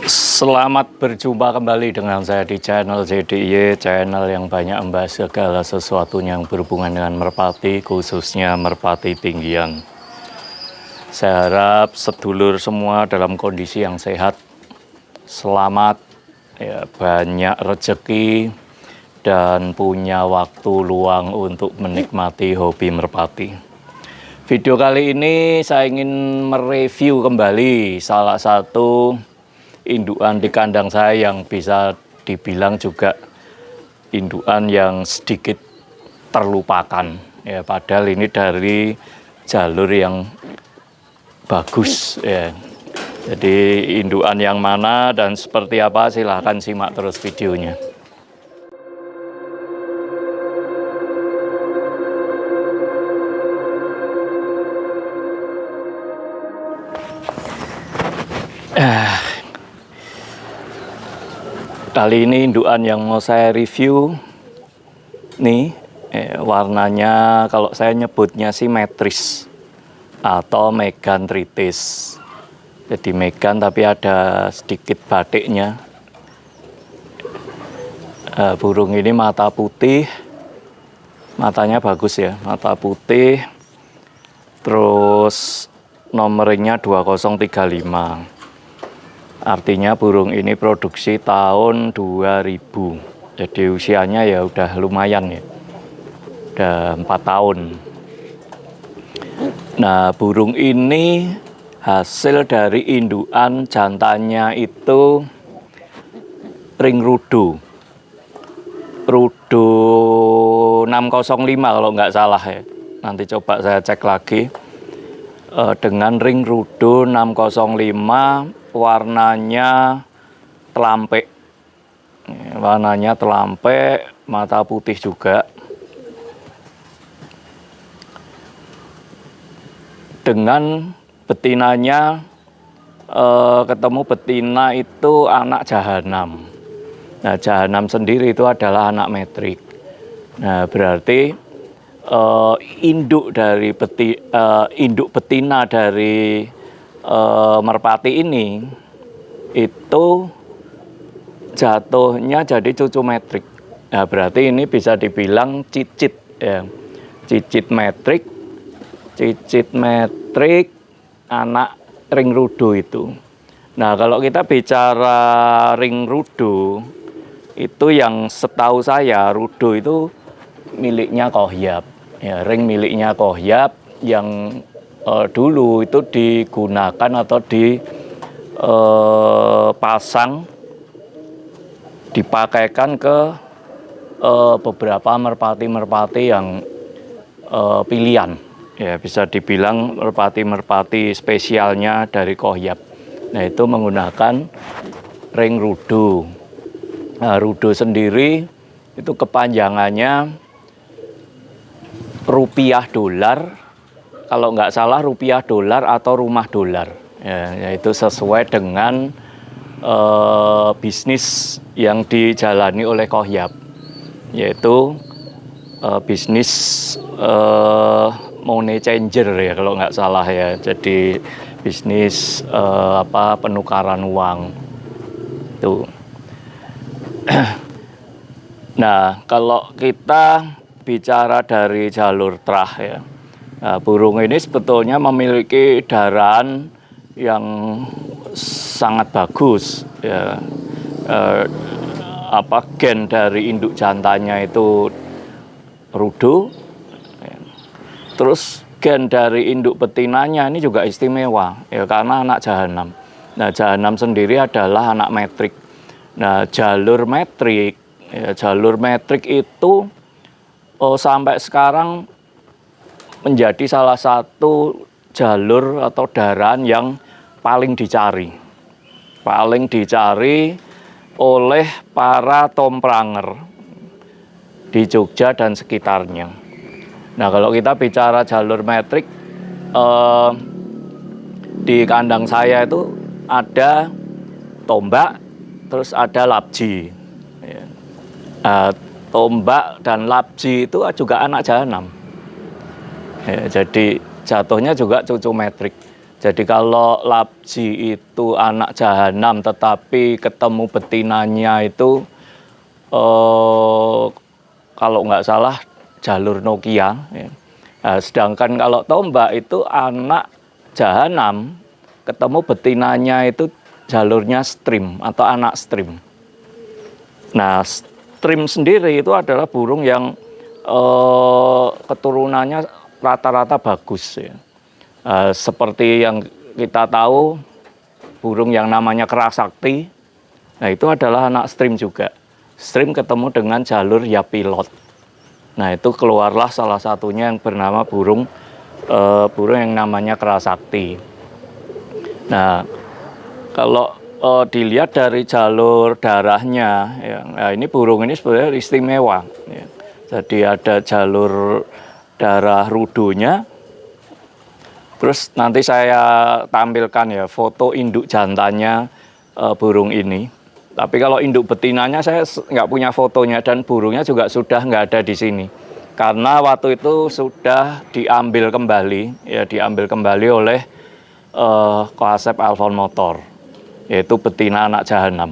Selamat berjumpa kembali dengan saya di channel ZDIY, channel yang banyak membahas segala sesuatu yang berhubungan dengan merpati, khususnya merpati tinggian. Saya harap sedulur semua dalam kondisi yang sehat, selamat, ya, banyak rezeki, dan punya waktu luang untuk menikmati hobi merpati. Video kali ini saya ingin mereview kembali salah satu indukan di kandang saya yang bisa dibilang juga indukan yang sedikit terlupakan, ya, padahal ini dari jalur yang bagus, ya. Jadi indukan yang mana dan seperti apa, silahkan simak terus videonya. Kali ini indukan yang mau saya review nih, warnanya kalau saya nyebutnya sih metris atau megantritis. Jadi megan tapi ada sedikit batiknya. Burung ini mata putih, matanya bagus ya, mata putih. Terus nomornya 2035. Artinya burung ini produksi tahun 2000. Jadi usianya ya udah lumayan ya. Udah 4 tahun. Nah, burung ini hasil dari indukan jantannya itu ring rudo. Rudo 605 kalau nggak salah ya. Nanti coba saya cek lagi. Dengan ring rudo 605, warnanya telampe, mata putih juga. Dengan betinanya, ketemu betina itu anak jahanam. Nah, jahanam sendiri itu adalah anak metrik. Nah, berarti induk betina dari merpati ini itu jatuhnya jadi cucu metrik. Nah, berarti ini bisa dibilang cicit ya. Cicit metrik anak ring rudo itu. Nah, kalau kita bicara ring rudo itu, yang setahu saya rudo itu miliknya Kohyap. Ya, ring miliknya Kohyap yang dulu itu digunakan atau dipasang, dipakaikan ke beberapa merpati-merpati yang pilihan. Ya, bisa dibilang merpati-merpati spesialnya dari Kohyap. Nah, itu menggunakan ring rudo. Nah, rudo sendiri itu kepanjangannya rupiah dolar, kalau nggak salah rupiah dolar atau rumah dolar, ya, yaitu sesuai dengan bisnis yang dijalani oleh Kohyap, yaitu bisnis money changer ya kalau nggak salah ya. Jadi bisnis penukaran uang itu. Nah, kalau kita bicara dari jalur trah ya, nah, burung ini sebetulnya memiliki darahan yang sangat bagus ya. Gen dari induk jantannya itu rudo, ya. Terus gen dari induk betinanya ini juga istimewa ya, karena anak jahanam. Nah, jahanam sendiri adalah anak metrik. Nah, jalur metrik itu sampai sekarang menjadi salah satu jalur atau darahan yang paling dicari oleh para tompranger di Jogja dan sekitarnya. Nah, kalau kita bicara jalur metrik, di kandang saya itu ada tombak, terus ada labji. Tombak dan labji itu juga anak jahanam. Ya, jadi jatuhnya juga cucu metrik. Jadi kalau Lapji itu anak jahanam, tetapi ketemu betinanya itu kalau nggak salah jalur Nokia. Ya. Nah, sedangkan kalau Tombak itu anak jahanam, ketemu betinanya itu jalurnya stream atau anak stream. Nah, stream sendiri itu adalah burung yang keturunannya rata-rata bagus ya. Seperti yang kita tahu burung yang namanya Kerasakti, nah itu adalah anak stream juga. Stream ketemu dengan jalur ya pilot. Nah itu keluarlah salah satunya yang bernama burung yang namanya Kerasakti. Nah kalau dilihat dari jalur darahnya, ya, nah ini burung ini sebenarnya istimewa. Ya. Jadi ada jalur darah rudonya. Terus nanti saya tampilkan ya foto induk jantannya burung ini. Tapi kalau induk betinanya saya nggak punya fotonya dan burungnya juga sudah nggak ada di sini. Karena waktu itu sudah diambil kembali, ya diambil kembali oleh Coasep Alphon Motor, yaitu betina anak jahanam.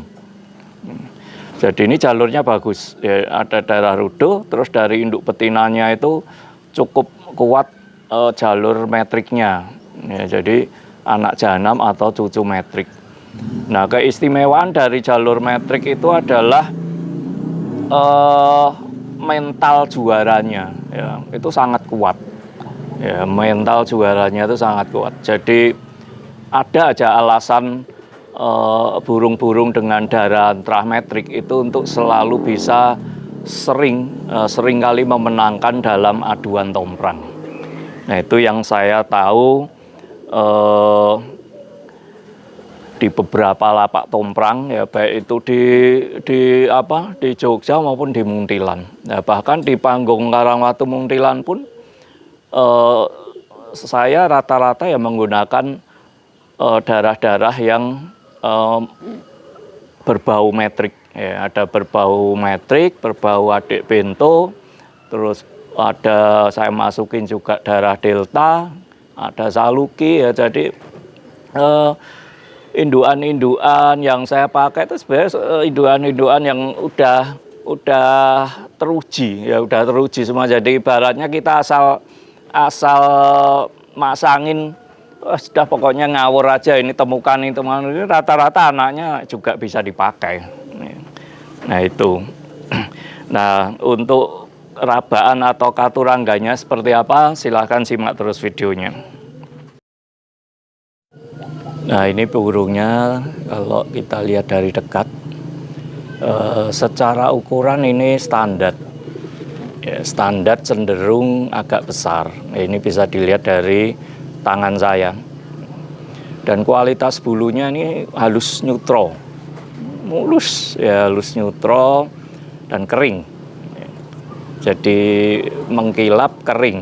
Jadi ini jalurnya bagus, ya, ada darah rudo, terus dari induk betinanya itu cukup kuat jalur metriknya, ya, jadi anak jahanam atau cucu metrik. Nah keistimewaan dari jalur metrik itu adalah mental juaranya, ya, itu sangat kuat. Ya, mental juaranya itu sangat kuat. Jadi ada aja alasan burung-burung dengan darah intrametrik itu untuk selalu bisa sering kali memenangkan dalam aduan tomprang. Nah itu yang saya tahu di beberapa lapak tomprang, ya baik itu di Jogja maupun di Muntilan. Nah, bahkan di panggung Karangwatu Muntilan pun saya rata-rata ya menggunakan darah-darah yang berbau metrik. Ya, ada berbau metrik, berbau adik bento, terus ada saya masukin juga darah delta, ada saluki ya. Jadi induan-induan yang saya pakai itu sebenarnya induan-induan yang udah teruji ya, udah teruji semua. Jadi ibaratnya kita asal masangin sudah pokoknya ngawur aja, ini temukan ini rata-rata anaknya juga bisa dipakai. Nah itu. Nah untuk rabaan atau katurangganya seperti apa, silahkan simak terus videonya. Nah ini burungnya kalau kita lihat dari dekat, secara ukuran ini standar, ya, standar cenderung agak besar. Nah, ini bisa dilihat dari tangan saya. Dan kualitas bulunya ini halus neutro, mulus ya, halus neutro dan kering. Jadi mengkilap kering.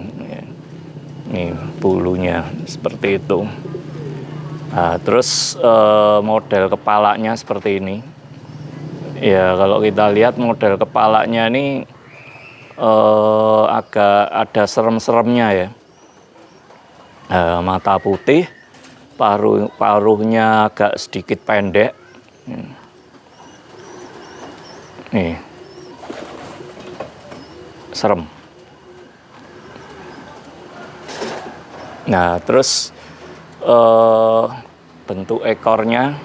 Nih bulunya seperti itu. Nah, terus model kepalanya seperti ini. Ya kalau kita lihat model kepalanya ini agak ada serem-seremnya ya. Mata putih, paruhnya agak sedikit pendek. Nih. Serem. Nah terus bentuk ekornya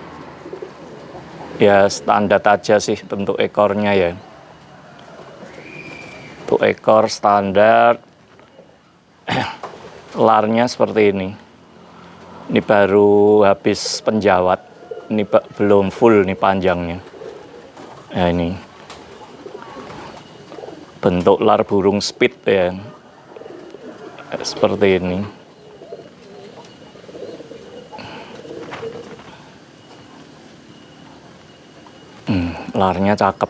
ya standar aja sih, bentuk ekornya ya. Bentuk ekor standar. Larnya seperti ini. Ini baru habis penjawat. Ini belum full nih panjangnya. Nah ini bentuk lar burung speed ya, seperti ini. Larnya cakep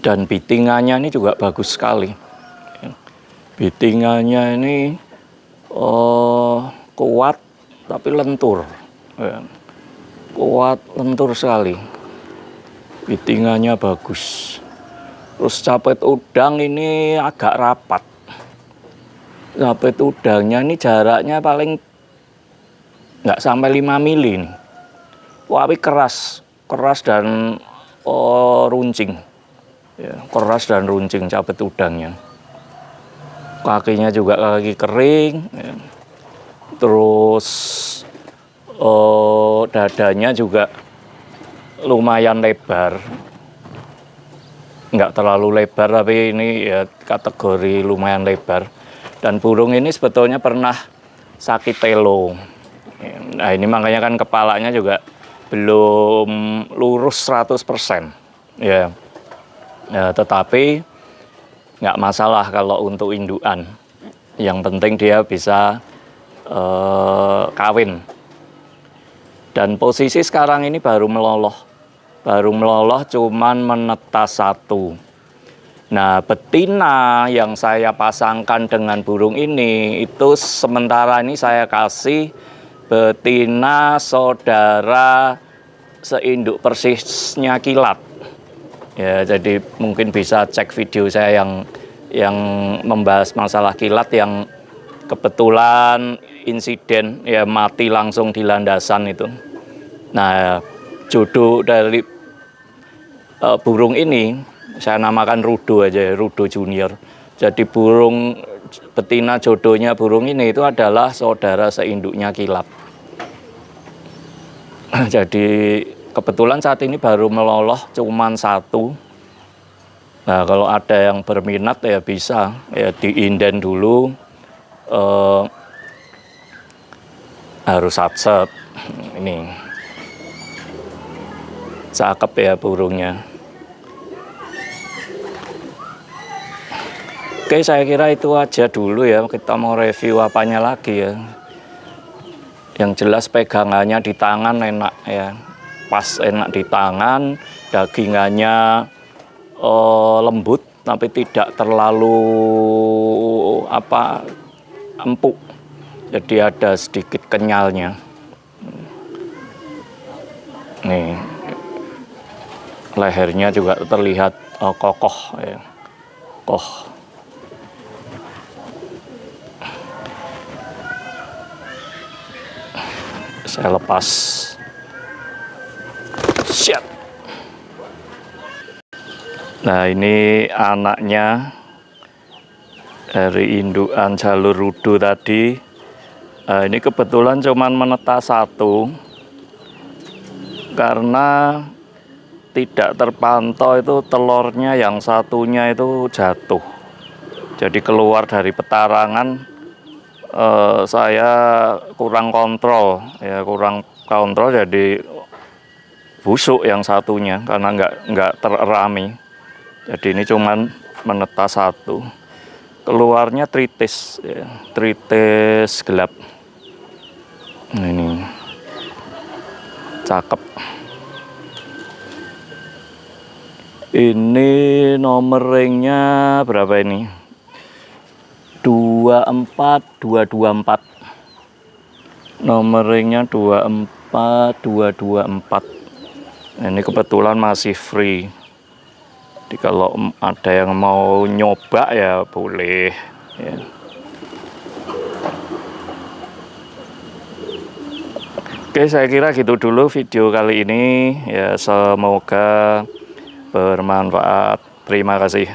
dan bitingannya ini juga bagus sekali. Bitingannya ini kuat tapi lentur, kuat lentur sekali. Bitingannya bagus. Terus capit udang ini agak rapat. Capit udangnya ini jaraknya paling nggak sampai 5 mili nih. Wah, tapi keras dan runcing, ya, keras dan runcing cabet udangnya. Kakinya juga kaki kering, ya. Terus dadanya juga lumayan lebar, nggak terlalu lebar tapi ini ya kategori lumayan lebar. Dan burung ini sebetulnya pernah sakit telo. Nah ini makanya kan kepalanya juga belum lurus 100%. Ya. Ya, tetapi nggak masalah kalau untuk indukan. Yang penting dia bisa kawin. Dan posisi sekarang ini baru meloloh cuman menetas 1. Nah, betina yang saya pasangkan dengan burung ini itu sementara ini saya kasih betina saudara seinduk persisnya kilat. Ya, jadi mungkin bisa cek video saya yang membahas masalah kilat yang kebetulan insiden ya mati langsung di landasan itu. Nah, jodoh dari burung ini saya namakan Rudo aja ya, Rudo Junior. Jadi burung betina jodohnya burung ini itu adalah saudara seinduknya kilat. Jadi kebetulan saat ini baru meloloh cuman 1. Nah kalau ada yang berminat ya bisa ya diinden dulu. Harus satset. Ini cakep ya burungnya. Oke, saya kira itu aja dulu ya. Kita mau review apanya lagi ya. Yang jelas pegangannya di tangan enak ya. Pas enak di tangan, dagingannya lembut tapi tidak terlalu empuk. Jadi ada sedikit kenyalnya. Nih. Lehernya juga terlihat kokoh ya. Kokoh. Saya lepas. Siap. Nah ini anaknya dari indukan jalur Rudo tadi. Nah, ini kebetulan cuman menetas 1 karena tidak terpantau itu telurnya yang satunya itu jatuh. Jadi keluar dari petarangan. Saya kurang kontrol jadi busuk yang satunya karena nggak tererami. Jadi ini cuman menetas 1, keluarnya tritis ya, tritis gelap. Nah, ini cakep. Ini nomor ringnya berapa ini? 24224. Nomor ringnya 24224. Ini kebetulan masih free. Jadi kalau ada yang mau nyoba ya boleh ya. Oke, saya kira gitu dulu video kali ini ya, semoga bermanfaat. Terima kasih.